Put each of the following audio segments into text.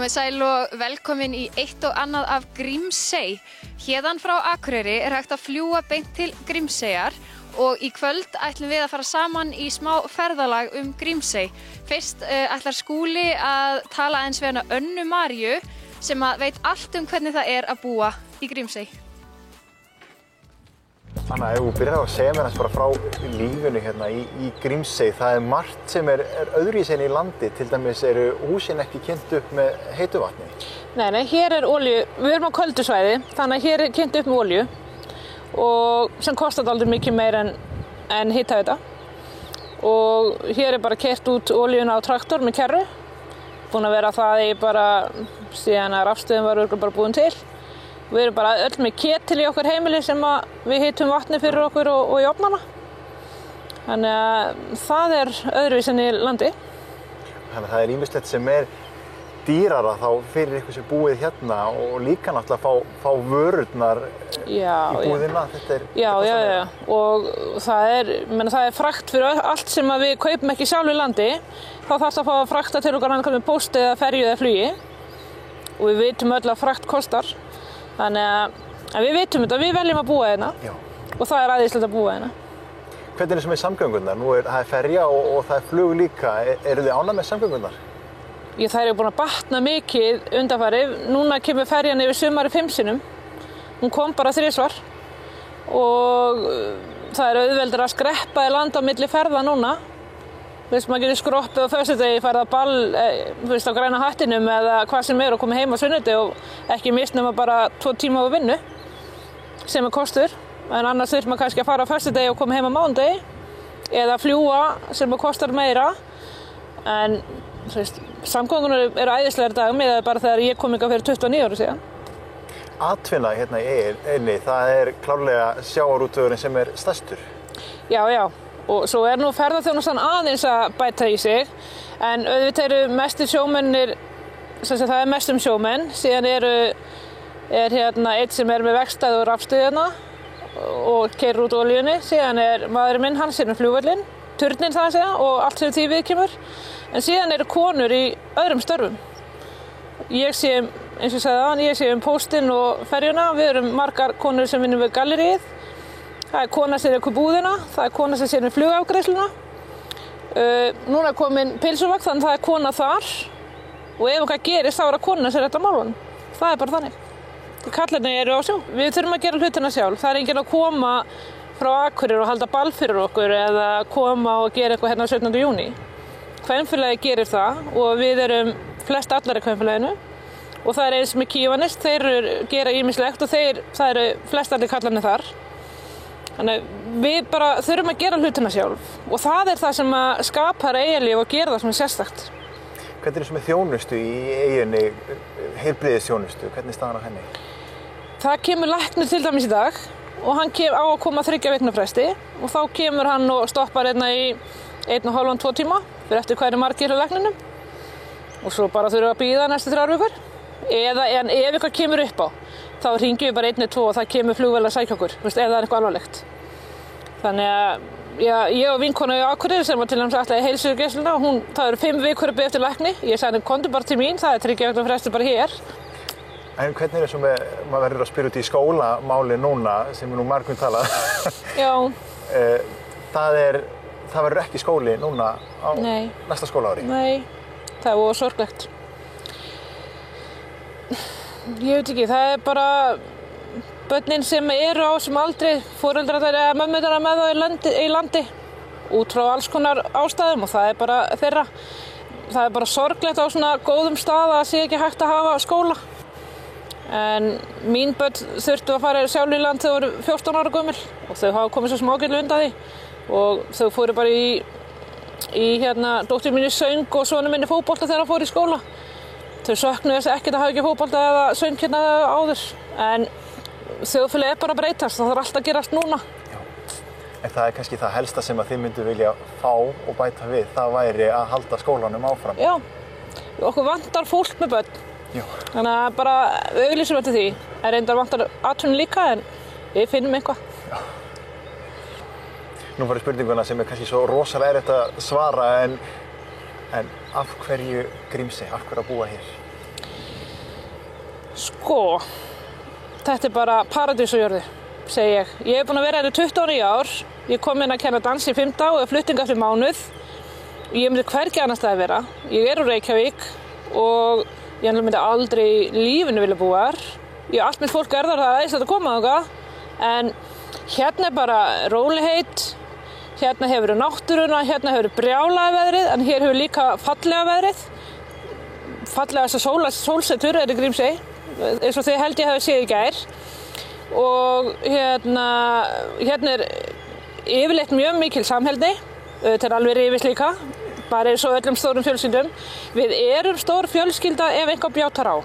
Komið sæl og velkomin í eitt og annað af Grímsey. Héðan frá Akureyri hægt að fljúga beint til Grímseyjar og í kvöld ætlum við að fara saman í smá ferðalag Grímsey. Fyrst ætlar Skúli að tala aðeins við hana Önnu Maríu sem veit allt hvernig það að búa í Grímsey. Anna, ef þú byrjar að segja mér bara frá lífinu hérna í Grímsey, það margt sem öðruvísi en í landi, til dæmis eru húsin ekki kynnt upp með heitu vatni. Nei, hér olíu, við erum á köldu svæði, þannig að hér kynnt upp með olíu og sem kostar aldrei mikið meir en hitaveita. Og hér bara keyrt út olíuna á traktor með kerru, búin að vera það bara síðan að rafstöðin var bara búin til. Við erum bara öll með ketil í okkar heimili sem við hitum vatni fyrir okkur og í ofnana. Þannig að það öðruvísi en í landi. Þannig að það ýmislegt sem dýrara þá fyrir ykkur sem búið hérna og líka náttúrulega fá vörurnar í búðina. Já. Og það frakt fyrir allt sem við kaupum ekki sjálf í landi. Þá þarf það að fá að frakta til okkar með pósti eða ferju eða flugi. Og við vitum öll að frakt kostar. Þannig að við vitum þetta, við veljum að búa hérna og það æðislegt að búa hérna. Hvernig sem samgöngurnar? Nú það ferja og það flug líka. Eru þið ánægð með samgöngurnar? Það eru búin að batna mikið undanfarið. Núna kemur ferjan yfir sumari 5 sinnum. Hún kom bara 3 svar og það auðveldur að skreppa í land á milli ferða núna. Maður getur skroppið á föstudegi, farið á ball á græna hattinum eða hvað sem og komið heim á sunnudegi og ekki mist nema bara 2 tíma á vinnu sem kostur. En annars þurft maður kannski að fara á föstudegi og koma heim á mánudegi eða fljúga sem kostar meira. En samgöngunar eru æðislegar í dag miðað bara þegar ég kom hingað fyrir 29 ára síðan. Atvinna hérna í Eyjunni, það klárlega sjávarútvegurinn sem stærstur. Já. Og svo nú ferðaþjónustan aðeins að bæta í sig, en auðvitað eru mestir sjómennir, það mest sjómenn, síðan hérna einn sem með vegstæði og rafstöðina og keyrir út olíunni, síðan maðurinn minn, hann flugvöllinn, turninn það að segja og allt sem því viðkemur, en síðan eru konur í öðrum störfum. Ég sé, eins og ég sagði áðan, ég sé póstinn og ferjuna, við erum margar konur sem vinnum við galleríið. Það kona sem kaup búðina, það kona sem sér flugafgreiðsluna. Núna komin pilsuvagn, þannig það kona þar. Og ef eitthvað gerist, þá það kona sem þetta málunum. Það bara þannig. Karlarnir eru á sjó. Við þurfum að gera hlutina sjálf. Það enginn að koma frá Akureyri og halda ball fyrir okkur eða koma og gera eitthvað hérna 17. júní. Kvenfélagið gerir það og við erum flest allar í kvenfélaginu. Og það eins með Kívanist, þeir gera ýmislegt og það eru flest allir karlarnir þar. Þannig við bara þurfum að gera hlutina sjálf og það það sem skapar Eyjalíf og gera það sem sérstakt. Hvernig sem þjónustu í Eyjunni, heilbrigðisþjónustu, hvernig staðan á henni? Það kemur læknir til dæmis í dag og hann á að koma 3 vikna fresti og þá kemur hann og stoppar hérna í 1,5–2 tíma fyrir eftir hvað margir á lækninum og svo bara þurfum við að bíða næstu 3 vikur. Eða ef eitthvað kemur upp á, þá hringjum við bara 1 eða 2 og það kemur flugvél að sækja okkur, ef það eitthvað alvarlegt. Þannig að ég og vinkona í Akureyri sem til dæmis ætlaði í heilsugæsluna, það eru 5 vikur að bíða eftir lækni. Ég sagði henni, komdu bara til mín, það 3 vikna frestur bara hér. En hvernig svo maður verður að spyrja út í skólamáli núna, sem nú margum talað? Já. Það verður ekki skóli núna á næsta skólaári? Nei, það var sorglegt. Ég veit ekki, það bara börnin sem eru á sem aldrei, foreldrar eða mömmur með þá í landi út frá alls konar ástæðum og það bara þeirra. Það bara sorglegt á svona góðum stað að sé ekki hægt að hafa skóla. En mín börn þurftu að fara sjálf í land þegar þau voru 14 ára gömul og þau hafa komið svo smágætlega undan því og þau fóru bara í dóttir mín í söng og sonur minn í fótbolta þegar hann fór í skóla. Þau söknuðu þess ekkert að hafa ekki fótbolta eða söng hérna áður, en þjóðfélagið bara að breytast, það þarf allt að gerast núna. Já. En það kannski það helsta sem þið myndu vilja fá og bæta við, það væri að halda skólanum áfram. Já, okkur vantar fólk með börn, þannig að bara auglýsum eftir því. Það reyndar vantar atvinnu líka, en við finnum eitthvað. Já. Nú farið spurninguna sem kannski svo rosalega erfitt að svara, en af hverju Grímsey, af hverju að búa hér? Sko, þetta bara paradís á jörðu, segi ég. Ég búin að vera hérna 29 ár. Ég kom inn að kenna dans í 5 og flutting eftir mánuð. Ég myndi hvergi annars staðar vera. Ég úr Reykjavík og ég myndi aldrei í lífinu vilja búa þar. Allt mitt fólk þar, það æðislegt að koma þangað. En hérna bara rólegheit. Hérna hefur náttúruna, hérna hefur brjálaða veðrið, en hér hefur líka fallega veðrið. Fallegasta sólsetur í Grímsey, eins og þið held ég hafi séð í gær. Og hérna yfirleitt mjög mikil samheldni. Þetta alveg rifist líka, bara eins og öllum stórum fjölskyldum. Við erum stór fjölskylda ef einhver bjátar á.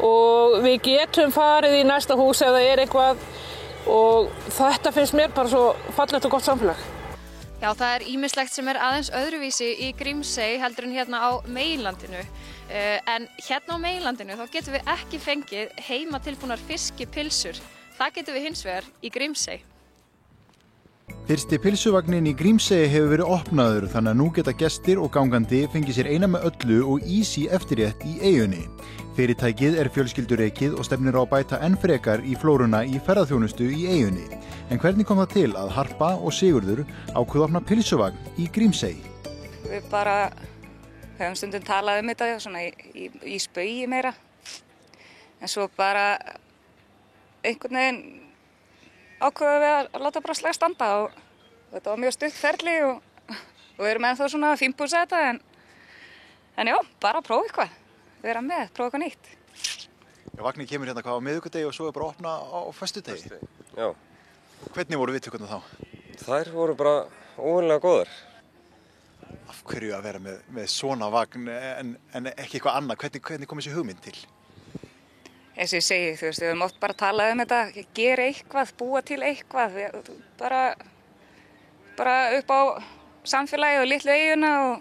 Og við getum farið í næsta hús ef það eitthvað. Og þetta finnst mér bara svo fallegt og gott samfélag. Já, það ýmislegt sem aðeins öðruvísi í Grímsey heldur en hérna á meginlandinu. En hérna á meginlandinu þá getum við ekki fengið heima tilbúnar fiskipylsur. Það getum við hins vegar í Grímsey. Fyrsti pylsuvagnin í Grímsey hefur verið opnaður þannig að nú geta gestir og gangandi fengið sér eina með öllu og easy eftirrétt í eyjunni. Fyrirtækið fjölskyldurekið og stefnir á að bæta enn frekar í flóruna í ferðaþjónustu í eyjunni. En hvernig kom það til að Harpa og Sigurður ákveða opna pylsuvagn í Grímsey? Við bara höfum stundum talað þetta svona í spaugi meira. En svo bara einhvern veginn ákveðum við að láta bara slag standa og þetta var mjög stutt ferli og við erum ennþá svona fínpúsa þetta en já, bara prófa eitthvað. Vera með, prófa eitthvað nýtt. Já, vagninn kemur hérna hvað á miðvikudegi og svo bara að opna á föstudegi. Já. Hvernig voru viðtökurnar þá? Þær voru bara óvenlega góðar. Af hverju að vera með svona vagn en ekki eitthvað annað? Hvernig kom þessi hugmynd til? Eins og ég segi, þú veist, við höfum oft bara talað þetta, gera eitthvað, búa til eitthvað, bara upp á samfélagi og litlu eyjuna og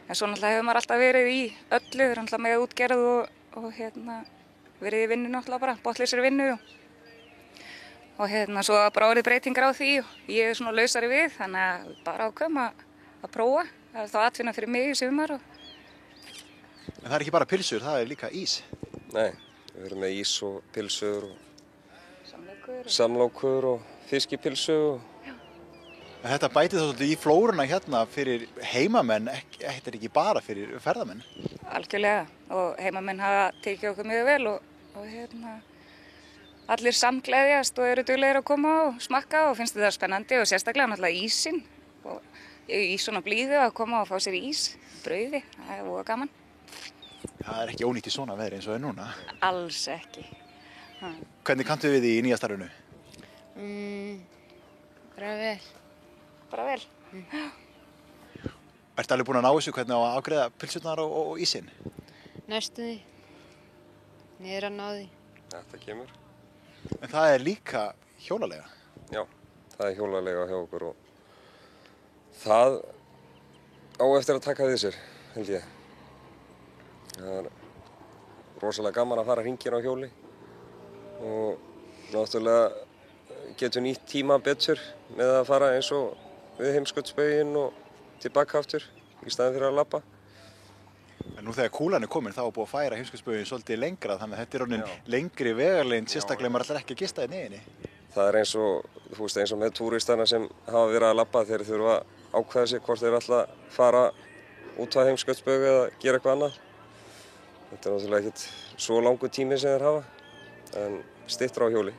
en svo náttúrulega hefur maður alltaf verið í öllu, við erum náttúrulega með útgerð og verið í vinnu náttúrulega bara, botnlausri vinnu og svo bara orðið breytingar á því og ég svona lausari við, þannig að bara ákveðum að prófa, það þá atvinna fyrir mig í sumar. En það ekki bara pylsur, það líka ís? Nei, við erum með ís og pylsur og samlokur og fiskipylsu og En þetta bætir þá svolítið í flóruna hérna fyrir heimamenn, þetta ekki bara fyrir ferðamenn? Algjörlega og heimamenn hafa tekið okkur mjög vel og allir samgleðjast og eru duglegir að koma og smakka og finnst þetta spennandi og sérstaklega náttúrulega ísinn og í svona blíðu að koma og fá sér ís, brauði, það voða gaman. Það ekki ónýtt í svona veðri eins og núna? Alls ekki. Hvernig kanntu við í nýja starfinu? Bara vel. Bara vel. Ertu alveg búin að ná þessu hvernig á að afgreiða pylsurnar og ísinn? Næstu því. Ég að ná því. Þetta kemur. En það líka hjólalega? Já, það hjólalega hjá okkur og það á eftir að taka við sér, held ég. Það rosalega gaman að fara hringinn á hjóli og náttúrulega getur nýtt tíma betur með að fara eins og við heimskautsbauginn og tilbaka aftur í staðinn fyrir að labba. En nú þegar kúlan komin þá búið að færa heimskautsbauginn svolítið lengra þannig að þetta orðin lengri vegarleiðin sérstaklega maður ætlar ekki að gista í eyjunni. Það eins og með túristana sem hafa verið að labba þeir þurfa að ákveða sig hvort þeir ætla að fara út á heimskautsbaug eða gera eitthvað annað. Þetta náttúrulega ekkert svo langur tími sem þeir hafa en styttra á hjóli.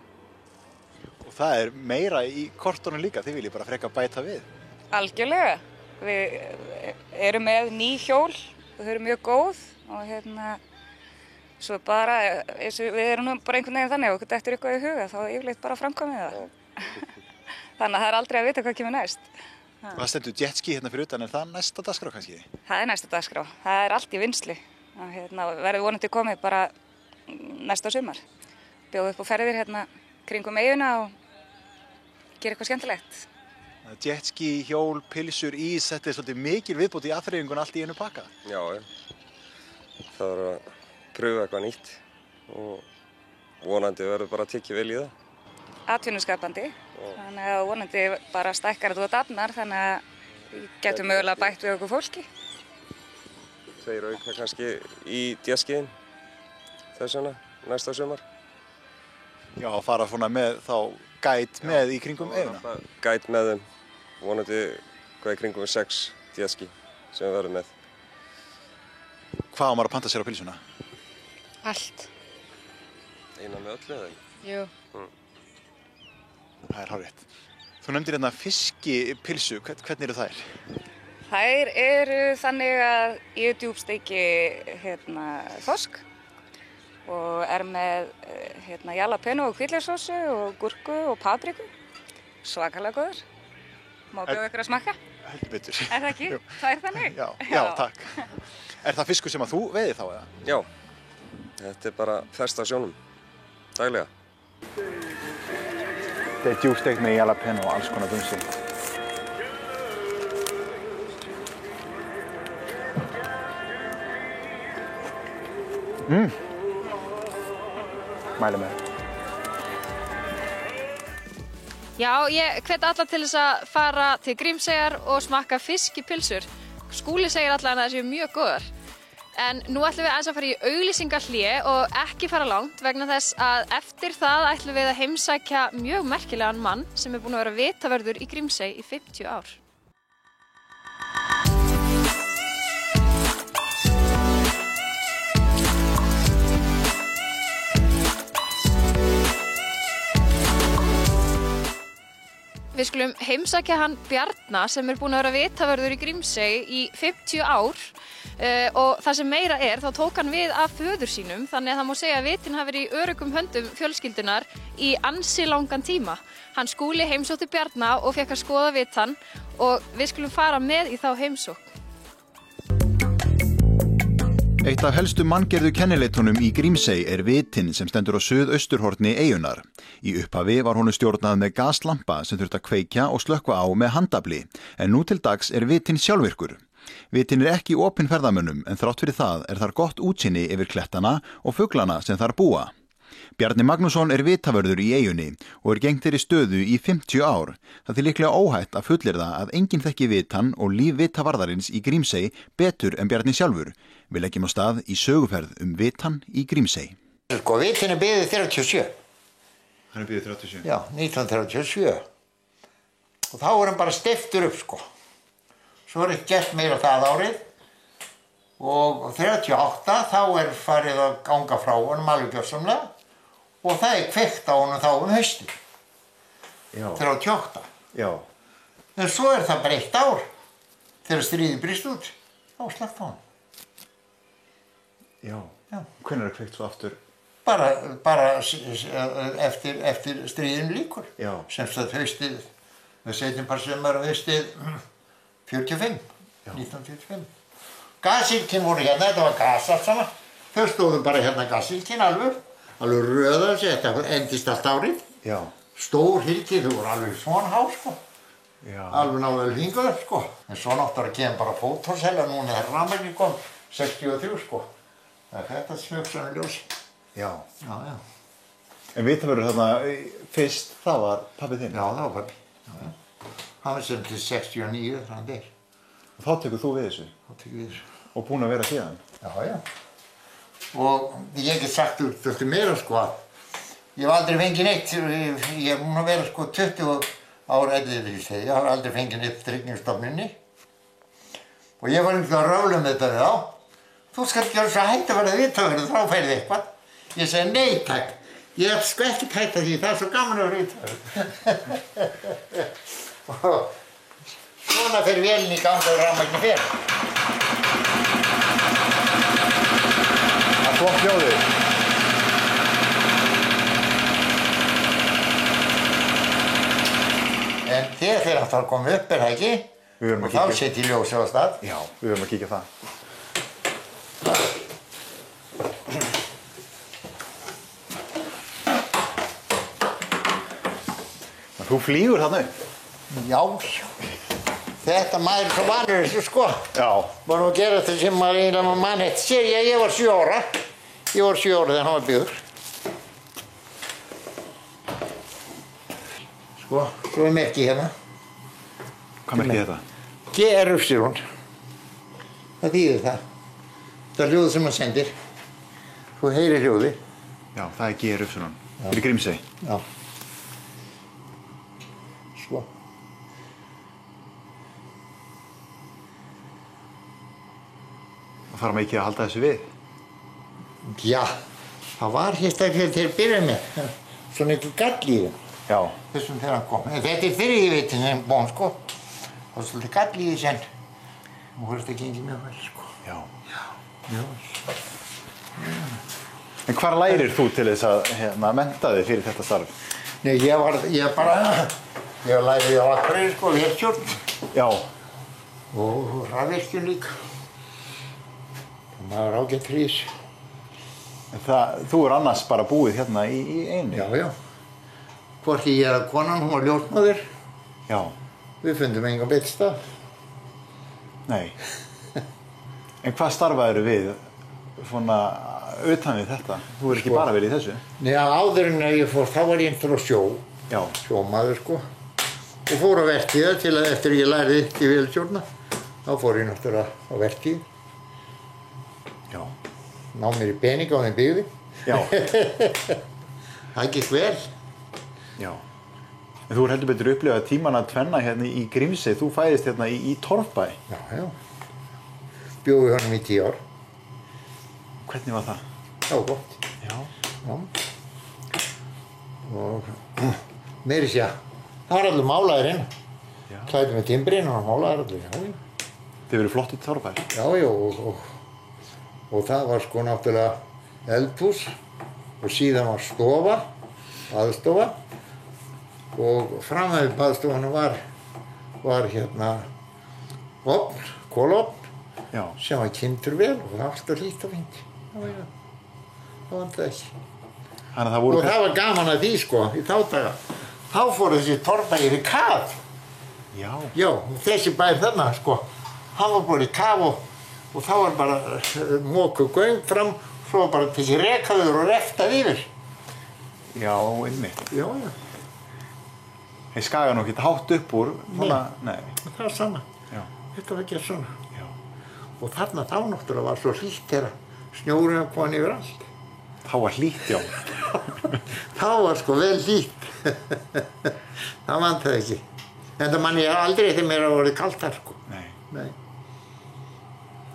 Og það meira í kortunum líka, þið viljið bara freka bæta við. Algjörlega. Við erum með ný hjól og þau eru mjög góð og svo bara, við erum nú bara einhvern veginn þannig og okkur dettur eitthvað í huga þá yfirleitt bara framkvæmum það. Þannig að það aldrei að vita hvað kemur næst. Og það stendur jetski hérna fyrir utan, það næsta dagskrá kannski? Það næsta dagskrá, það allt í vinnslu. Verður vonandi komið bara næsta sumar. Bjóða upp á ferðir kringum eyjuna og gera eitthvað skemmtilegt. Jetski, hjól, pylsur, ís, þetta svolítið mikil viðbót í afþreyingun allt í einu pakka. Já. Það að pröfa eitthvað nýtt og vonandi verður bara tekið vel í það. Atvinnuskapandi, þannig að vonandi bara stækkar þetta og dafnar, þannig að við getum mögulega bætt við okkur fólki. Þeir auka kannski í djaskiðin. þess vegna, næsta sumar. Já, fara svona með þá gæt með í kringum eyjuna. Gæt með þeim, vonandi hvað í kringum 6 jetski sem við verðum með. Hvað á maður að panta sér á pylsuna? Allt. Eina með öllu eða? Jú. Það er hárrétt. Þú nefndir hérna fiskipylsu, hvernig eru þær? Þær eru þannig að ég djúpsteiki þorsk og er með jalapeno og hvítlaukssósu og gúrku og papriku. Svakalega góður. Má bjóða ykkur að smakka? Heldur betur. Er það ekki? Það er þannig? Já, takk. Er það fiskur sem að þú veiðir þá eða? Já, þetta er bara ferskt af sjónum, daglega. Þetta er djúpsteikt með jalapeno og alls konar dunsi. Mæli með. Já, ég hvet alla til þess að fara til Grímseyjar og smakka fiskipylsur. Skúli segir alla að það séu mjög góðar. En nú ætlum við aðeins að fara í auglýsingahlé og ekki fara langt vegna þess að eftir það ætlum við að heimsækja mjög merkilegan mann sem er búinn að vera vitavörður í Grímsey í 50 ár. Við skulum heimsækja hann Bjarna sem er búinn að vera vitavörður í Grímsey í 50 ár og það sem meira er, þá tók hann við af föður sínum þannig að það má segja að vitin hafi verið í öruggum höndum fjölskyldunar í ansi langan tíma. Hann Skúli heimsótti Bjarna og fékk að skoða vitann og við skulum fara með í þá heimsókn. Eitt af helstu manngerðu kennileitunum í Grímsey er vitinn sem stendur á suðausturhorni eyjunnar. Í upphafi var honum stjórnað með gaslampa sem þurfti að kveikja og slökkva á með handafli, en nú til dags er vitinn sjálfvirkur. Vitinn er ekki opinn ferðamönnum en þrátt fyrir það er þar gott útsýni yfir klettana og fuglana sem þar búa. Bjarni Magnússon er vitavörður í eyjunni og er gegnt þeirri stöðu í 50 ár. Það er líklega óhætt að fullyrða að enginn þekki vitann og líf vitavarðarins í Grímsey betur en Bjarni sjálfur. Við leggjum á stað í söguferð vitann í Grímsey. Sko, vitinn er byggður 37. Hann er byggður 37? Já, 1937. Og þá er hann bara steyptur upp, sko. Svo er ekki gert meira það árið. Og 38 þá er farið að ganga frá honum alveg gjörsamlega. Og það er kveikt á honum þá haustið. Já. 38. Já. En svo er það bara 1 ár. Þegar stríðið brýst út. Þá slagt á honum. Já. Já. Hvenær er kveikt svo aftur? Bara eftir stríðin líkur. Já. Sem sagt haustið, við setjum bara sumar haustið 45. Já. 1945. Gasilkin voru hérna, þetta var gas allt saman. Þau stóðum bara hérna gasilkin alveg röðar sig, þetta endist allt árið. Já. Stór hylki, þau voru alveg svona há, sko. Já. Alveg náðu hinguð, sko. En svo náttúrulega kemur bara fótórselja núna þegar rafmagn kom, 63, sko. Það er þetta smjögsann ljós. Já. Já, já. En vitavörður þarna fyrst, það var pabbi þinn? Já, það var pabbi. Já. Hann var sem til 69, þannig að þeir. Og þá tekur þú við þessu? Þá tekur við þessu. Og búinn að vera síðan? Já, já. Og ég get sagt úr meira, sko, ég hef aldrei fengið neitt, ég hef múin að vera, sko, 20 ára ellilífeyrisþegi, ég hef aldrei fengið neitt tryggingastofnuninni. Og ég var einhvern veginn að rála þetta við þá. Þú skalt gera svo hægt að vera vitavörður, þá færið eitthvað. Ég segi, nei takk, ég hef sko ekki hægt að því, það er svo gaman að vera vitavörður. Og svona fer vélinn í gang og rafmagni fer. Það flott hljóðið. En þegar það kom upp, er það ekki? Og þá setjum ég ljósið á stað. Já, við verðum að kíkja það. Þú flýgur þarna upp? Já, þetta maður er svo vanur þessu, sko. Já. Var nú að gera þetta sem maður eiginlega mann eitt. Sér ég var 7 ára. Ég var 7 ára þegar hann var byggður. Sko, svo er merkið hérna. Hvað merkið þetta? GR-Y. Það þýðir það. Það er hljóð sem hann sendir. Svo heyrir hljóði. Já, það er GR-Y. Fyrir Grímsey. Já. Svo. Það þarf mikið að halda þessu við. Já, það var hér til að byrja með. Svona eitthvað gall í þeim. Já. Þessum þegar hann kom. En þetta er fyrir vitin sem bón, sko. Það var svolítið gall í þessu en nú hefur þetta gengið mjög vel, sko. Já. Já. En hvar lærir þú til þess að mennta þig fyrir þetta starf? Nei, ég lærði á Akureyri, sko, vélstjórn. Já. Og rafvirkjun líka. Maður ágætt fyrir þessu. En þú annars bara búið hérna í einu? Já, já. Hvorki ég eða konan, hún var ljósmóðir. Já. Við fundum engan betri stað. Nei. En hvað starfaðirðu við svona utan við þetta? Þú ekki bara verið í þessu? Nei, áður en ég fór, þá var ég einhver á sjó. Já. Sjómaður, sko. Og fór á vertíða til að eftir ég lærði ekki vélstjórna. Þá fór ég náttúrulega á vertíð. Já. Ná mér í pening á þeim byggði. Já. Það gekk vel. Já. En þú heldur betur upplifað tímana tvenna hérna í Grímsey. Þú fæðist hérna í Torfbæ. Já, já. Bjóði honum í 10 ár. Hvernig var það? Það var gott. Já. Já. Og meiri sé að það var allir málaðir inn. Já. Klæddi með timbrinn og málaðir allir. Já, já. Þið verið flott í Torfbæ. Já, já. Og það var sko náttúrulega eldhús og síðan var stofa, baðstofa og framhæfi baðstofanum var hérna ofn, kolofn sem var kyndur vel og það var alltaf lít og fínt. Það vantaði ekki. Og það var gaman að því sko, í þá daga. Þá fóru þessi Torfbæir í kaf. Já. Já, þessi bær þarna sko, hann var bara í kaf og þá var bara mokuð göng fram, svo var bara tekið rekaður og reftað yfir. Já, einmitt. Já, já. Þeir skaga nú ekki hátt upp úr, svona, nei. Það var sama. Já. Þetta var ekki svona. Já. Og þarna þá náttúrulega var svo hlýtt þegar snjórinn kom yfir allt. Þá var hlýtt, já. Þá var sko vel hlýtt. Það vantaði ekki. En það man ég aldrei eftir mér að það voru kalt þar, sko. Nei. Nei.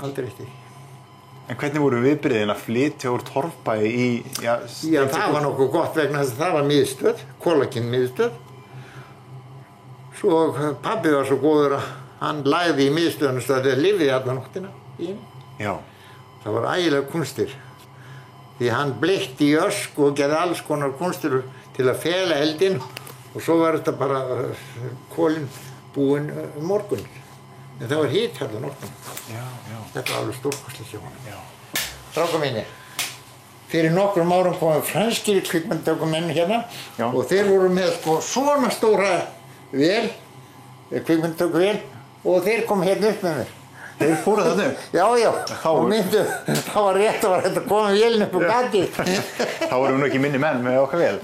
Aldrei eftir. En hvernig voru viðbrigðin að flytja úr Torfbæ í... Já, það var nokkuð gott vegna þess að það var miðstöð, Kólakinn miðstöð. Svo pabbi var svo góður að hann lagði í miðstöðunum svo að þeir lifði alla nóttina í henni. Já. Það var ægilega kunstir. Því hann bleytti í ösku og gerði alls konar kunstir til að fela eldinn og svo var þetta bara kolinn búinn morgun. En það var hít alla nóttina. Já, já. Þetta var alveg stórkostlegt hjá honum. Já. Strákar mínir, fyrir nokkrum árum komu franskir kvikmyndatökumenn hérna og þeir voru með sko svona stóra vél, kvikmyndatökuvél og þeir komu hérna upp með mér. Þeir fóru þarna upp? Já, já. Og myndu, það var rétt að þetta koma vélinn upp á gatið. Þá vorum nú ekki minni menn með okkar vél.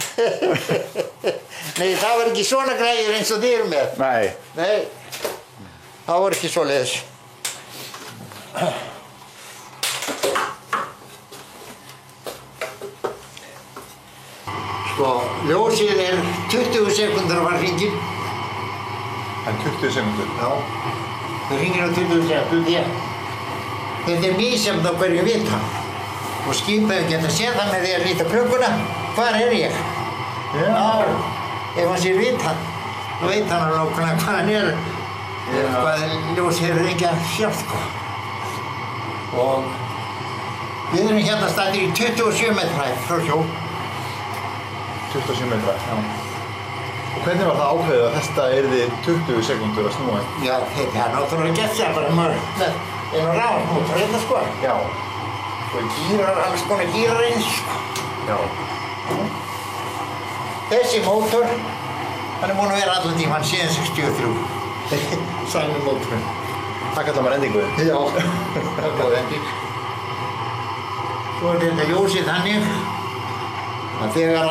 Nei, það var ekki svona græjur eins og þið eru með. Nei. Nei, það var ekki svoleiðis. Sko, ljósið er 20 sekúndur var hringinn. En 20 sekúndur? Já. Það hringir á 20 sekúndur því að þetta er misjafnt á hverju vita. Og skipaði geta séð það með því að líta klukkuna. Hvar er ég? Já. Ef hann sér vita, þá veit hann alveg nákvæmlega hvað hann er. Hvað ljósið er ekki að sjá, sko. Og við erum hérna staddir í 27 metra frá sjó. 27 metra? Já. Og hvernig var það ákveðið að þetta yrði 20 sekúndur að snúa? Já, þetta er náttúrulega gett sér bara með einu rafmótor hérna, sko. Já. Og gírar, alls konar gírar eins, sko. Já. Þessi mótor, hann er búinn að vera allan tímann síðan 63. Sami mótorinn. Það kallar maður endingu? Já, það kallar ending. Svo er þetta ljósið þannig að þegar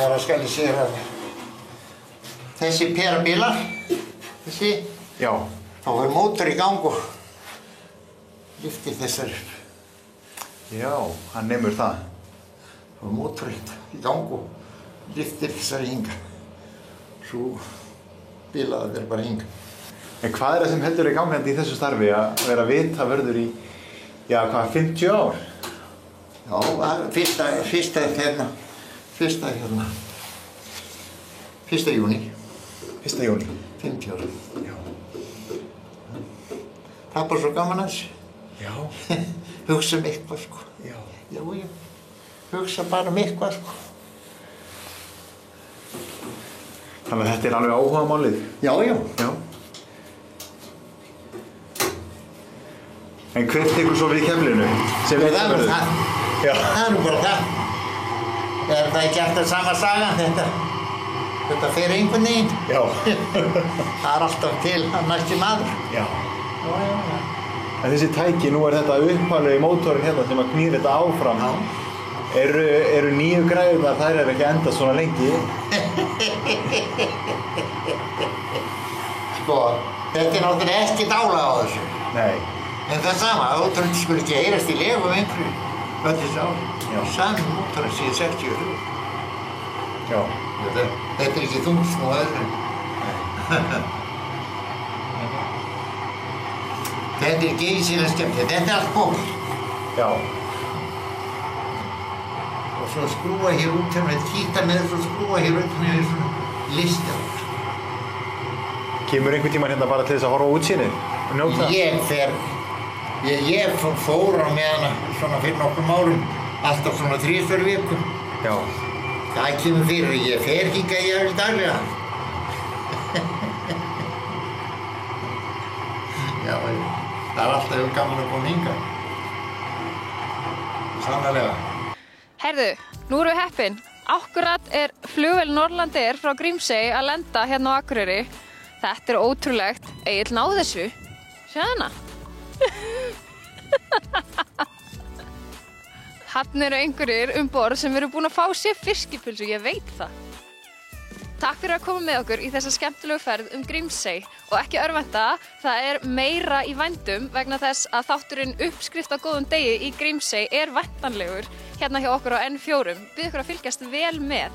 að skal ég segja að þessi perabílar, þessi, já. Þá er mótor í gang og lyftir þessar upp. Já, hann nemur það. Og mótorinn í gang og lyftir þessar hinga. Svo bilaði þeir bara hinga. En hvað er það sem heldur gangandi í þessu starfi að vera vitavörður í, já, hvað, 50 ár? Já, fyrsta júní. 1. júní. 50 ára. Já. Það er bara svo gaman að þessu. Já. Hugsa eitthvað, sko. Já. Já. Hugsa bara eitthvað, sko. Þannig að þetta er alveg áhugamálið. Já. Já. En hver tekur svo við keflinu? Það er nú það. Já. Það er nú bara það. Er það ekki alltaf sama sagan þetta fer einhvern veginn? Já. Það er alltaf til að næsti maður. Já. Já. En þessi tæki, nú er þetta upphaflegi mótorinn hérna sem að knýr þetta áfram. Já. Eru nýju græðurnar, þær eru ekki endað svona lengi? Sko, þetta er náttúrulega ekki dálag á þessu. Nei. En það sama, mótorinn skulle ekki heyrast í legu einhverju öll þessi ár. Já. Sami mótorinn síðan 63. Já. Þetta er ekki þungt nú öðru. Þetta er geysilega skemmtilegt. Þetta er allt ból. Já. Og svo skrúa hér út hérna, kýta með þessu og skrúa hér út hérna í svona listi. Kemur einhvern tímann hérna bara til þess að horfa á útsýnið og njóta? Ég fór á með hana svona fyrir nokkrum árum, alltaf svona 3-4 viku. Já. Það kemur fyrir, ég fer hingað jafnvel daglega. Já, það er alltaf gaman að koma hingað. Sannarlega. Herðu, nú erum við heppin. Akkurat er flugvél Norlandair frá Grímsey að lenda hérna á Akureyri. Þetta er ótrúlegt. Egill náði þessu. Sjáðu hana. Hann eru einhverjir borð sem eru búin að fá sér fiskipulsu, ég veit það. Takk fyrir að koma með okkur í þessa skemmtilegu ferð Grímsey og ekki örvænta, það er meira í vændum vegna þess að þátturinn uppskrift á góðum degi í Grímsey er væntanlegur hérna hjá okkur á N4. Bið ykkur að fylgjast vel með.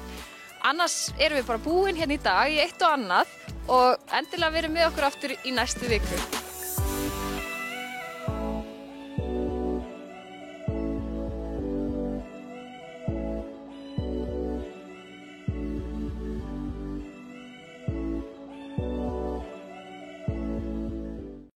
Annars erum við bara búin hérna í dag í eitt og annað og endilega verið með okkur aftur í næstu viku.